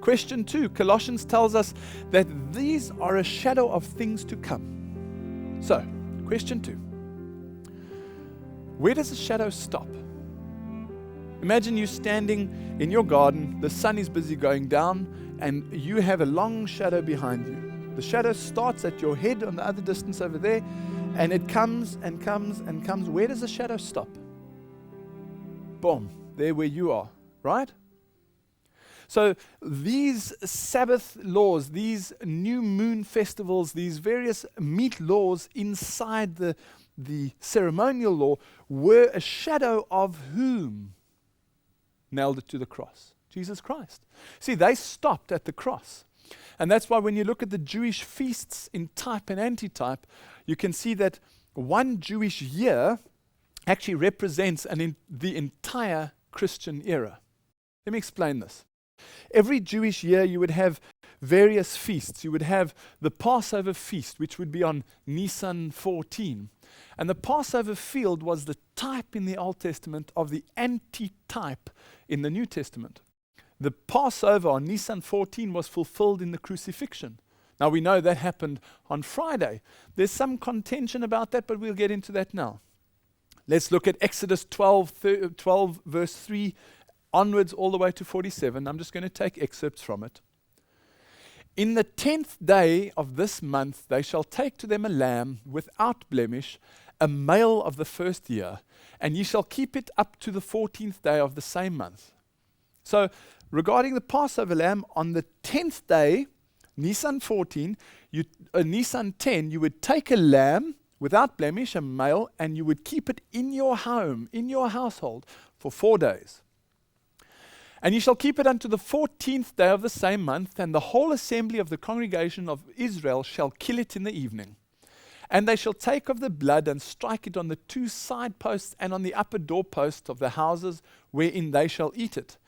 Question 2, Colossians tells us that these are a shadow of things to come. So, question 2. Where does the shadow stop? Imagine you standing in your garden, the sun is busy going down, and you have a long shadow behind you. The shadow starts at your head on the other distance over there, and it comes and comes and comes. Where does the shadow stop? Boom, there where you are, right? So these Sabbath laws, these new moon festivals, these various meat laws inside the ceremonial law were a shadow of whom nailed it to the cross? Jesus Christ. See, they stopped at the cross. And that's why when you look at the Jewish feasts in type and antitype, you can see that one Jewish year actually represents the entire Christian era. Let me explain this. Every Jewish year you would have various feasts. You would have the Passover feast, which would be on Nisan 14. And the Passover field was the type in the Old Testament of the antitype in the New Testament. The Passover on Nisan 14 was fulfilled in the crucifixion. Now we know that happened on Friday. There's some contention about that, but we'll get into that now. Let's look at Exodus 12 verse 3 onwards all the way to 47. I'm just going to take excerpts from it. In the 10th day of this month, they shall take to them a lamb without blemish, a male of the first year, and ye shall keep it up to the 14th day of the same month. So, regarding the Passover lamb, on the 10th day, Nisan 14, Nisan 10, you would take a lamb without blemish, a male, and you would keep it in your home, in your household, for 4 days. And ye shall keep it unto the 14th day of the same month, and the whole assembly of the congregation of Israel shall kill it in the evening. And they shall take of the blood and strike it on the 2 side posts and on the upper doorposts of the houses wherein they shall eat it.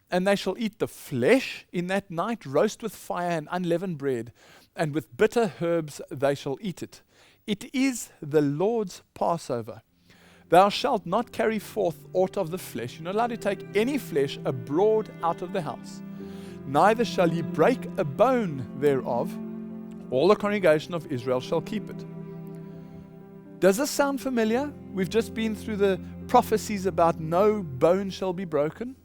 And they shall eat the flesh in that night, roast with fire and unleavened bread, and with bitter herbs they shall eat it. It is the Lord's Passover. Thou shalt not carry forth aught of the flesh. You're not allowed to take any flesh abroad out of the house. Neither shall ye break a bone thereof. All the congregation of Israel shall keep it. Does this sound familiar? We've just been through the prophecies about no bone shall be broken.